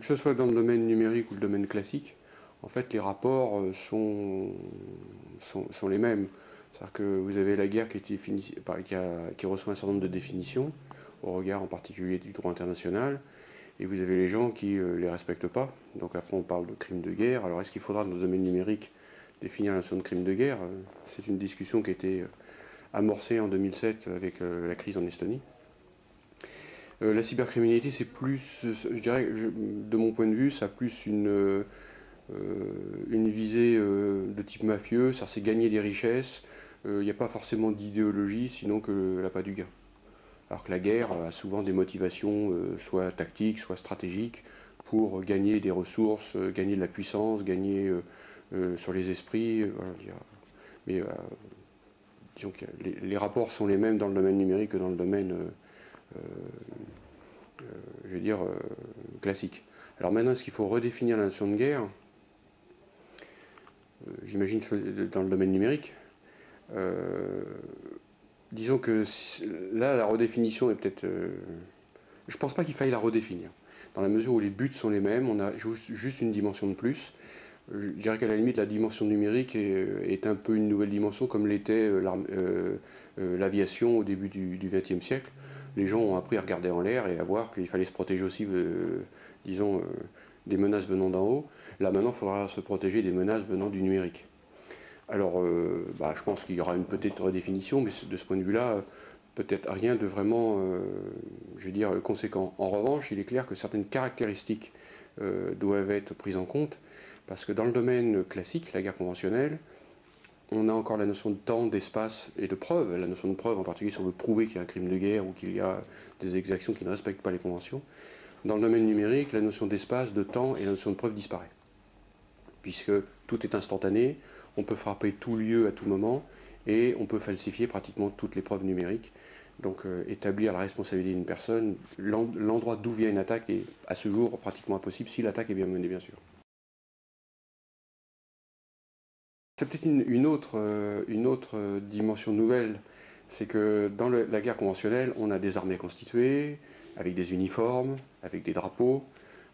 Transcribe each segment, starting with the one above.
Que ce soit dans le domaine numérique ou le domaine classique, en fait, les rapports sont les mêmes. C'est-à-dire que vous avez la guerre qui reçoit un certain nombre de définitions, au regard en particulier du droit international, et vous avez les gens qui ne les respectent pas. Donc après, on parle de crimes de guerre. Alors, est-ce qu'il faudra, dans le domaine numérique, définir la notion de crime de guerre? C'est une discussion qui a été amorcée en 2007 avec la crise en Estonie. La cybercriminalité, c'est plus, je dirais, de mon point de vue, ça a plus une visée de type mafieux, ça c'est gagner des richesses. Il n'y a pas forcément d'idéologie, sinon que l'appât du gain. Alors que la guerre a souvent des motivations soit tactiques, soit stratégiques, pour gagner des ressources, gagner de la puissance, gagner sur les esprits. Voilà, mais disons que les rapports sont les mêmes dans le domaine numérique que dans le domaine je veux dire, classique. Alors maintenant, est-ce qu'il faut redéfinir la notion de guerre? J'imagine dans le domaine numérique. Disons que là, la redéfinition est peut-être... je ne pense pas qu'il faille la redéfinir. Dans la mesure où les buts sont les mêmes, on a juste une dimension de plus. Je dirais qu'à la limite, la dimension numérique est un peu une nouvelle dimension, comme l'était l'aviation au début du XXe siècle. Les gens ont appris à regarder en l'air et à voir qu'il fallait se protéger aussi, disons, des menaces venant d'en haut. Là, maintenant, il faudra se protéger des menaces venant du numérique. Alors, je pense qu'il y aura une petite redéfinition, mais de ce point de vue-là, peut-être rien de vraiment, je veux dire, conséquent. En revanche, il est clair que certaines caractéristiques doivent être prises en compte, parce que dans le domaine classique, la guerre conventionnelle, on a encore la notion de temps, d'espace et de preuve. La notion de preuve, en particulier, si on veut prouver qu'il y a un crime de guerre ou qu'il y a des exactions qui ne respectent pas les conventions. Dans le domaine numérique, la notion d'espace, de temps et la notion de preuve disparaît. Puisque tout est instantané, on peut frapper tout lieu à tout moment et on peut falsifier pratiquement toutes les preuves numériques. Donc établir la responsabilité d'une personne, l'endroit d'où vient une attaque est à ce jour pratiquement impossible si l'attaque est bien menée, bien sûr. C'est peut-être une autre dimension nouvelle, c'est que dans la guerre conventionnelle, on a des armées constituées, avec des uniformes, avec des drapeaux,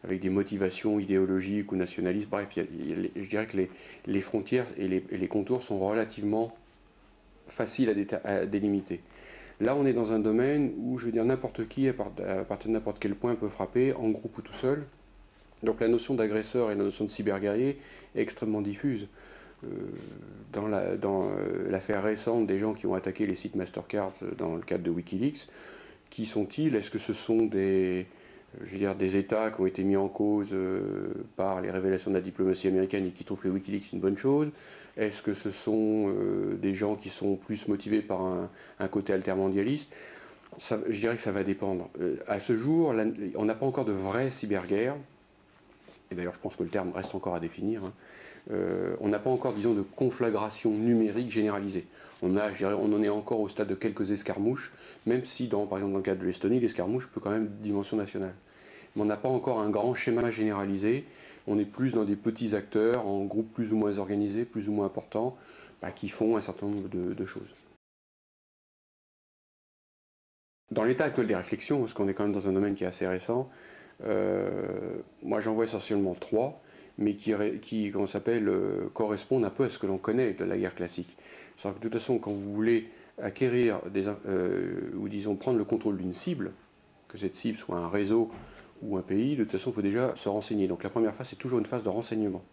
avec des motivations idéologiques ou nationalistes. Bref, je dirais que les frontières et les contours sont relativement faciles à délimiter. Là, on est dans un domaine où, je veux dire, n'importe qui, à partir de n'importe quel point, peut frapper, en groupe ou tout seul. Donc la notion d'agresseur et la notion de cyberguerrier est extrêmement diffuse. Dans l'affaire récente des gens qui ont attaqué les sites Mastercard dans le cadre de Wikileaks, qui sont-ils? Est-ce que ce sont des États qui ont été mis en cause par les révélations de la diplomatie américaine et qui trouvent que Wikileaks est une bonne chose? Est-ce que ce sont des gens qui sont plus motivés par un côté altermondialiste? Je dirais que ça va dépendre. À ce jour, on n'a pas encore de vraie cyberguerre. Et d'ailleurs, je pense que le terme reste encore à définir. On n'a pas encore, disons, de conflagration numérique généralisée. On en est encore au stade de quelques escarmouches, même si, par exemple, dans le cadre de l'Estonie, l'escarmouche peut quand même de dimension nationale. Mais on n'a pas encore un grand schéma généralisé. On est plus dans des petits acteurs, en groupes plus ou moins organisés, plus ou moins importants, qui font un certain nombre de choses. Dans l'état actuel des réflexions, parce qu'on est quand même dans un domaine qui est assez récent, moi j'en vois essentiellement trois, mais qui correspondent un peu à ce que l'on connaît de la guerre classique. C'est-à-dire que de toute façon, quand vous voulez acquérir, ou disons prendre le contrôle d'une cible, que cette cible soit un réseau ou un pays, de toute façon il faut déjà se renseigner. Donc la première phase, c'est toujours une phase de renseignement.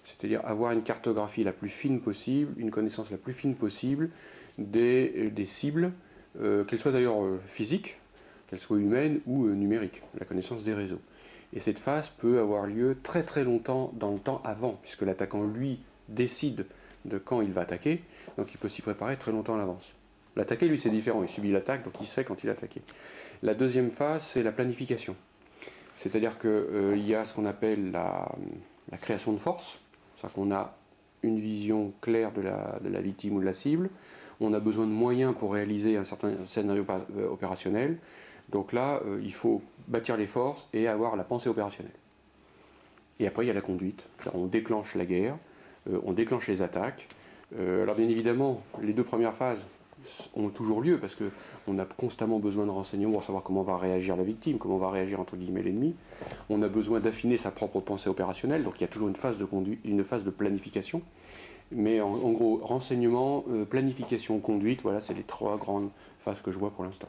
C'est-à-dire avoir une cartographie la plus fine possible, une connaissance la plus fine possible des cibles, qu'elles soient d'ailleurs physiques, qu'elles soient humaines ou numériques, la connaissance des réseaux. Et cette phase peut avoir lieu très très longtemps dans le temps avant, puisque l'attaquant, lui, décide de quand il va attaquer, donc il peut s'y préparer très longtemps à l'avance. L'attaquer, lui, c'est différent, il subit l'attaque, donc il sait quand il est attaqué. La deuxième phase, c'est la planification. C'est-à-dire qu'il y a ce qu'on appelle la création de force, c'est-à-dire qu'on a une vision claire de la victime ou de la cible, on a besoin de moyens pour réaliser un certain scénario opérationnel. Donc là, il faut bâtir les forces et avoir la pensée opérationnelle. Et après, il y a la conduite. On déclenche la guerre, on déclenche les attaques. Alors bien évidemment, les deux premières phases, ont toujours lieu, parce qu'on a constamment besoin de renseignements pour savoir comment va réagir la victime, comment va réagir entre guillemets l'ennemi. On a besoin d'affiner sa propre pensée opérationnelle, donc il y a toujours une phase de conduite, une phase de planification. Mais en gros, renseignement, planification, conduite, voilà, c'est les trois grandes phases que je vois pour l'instant.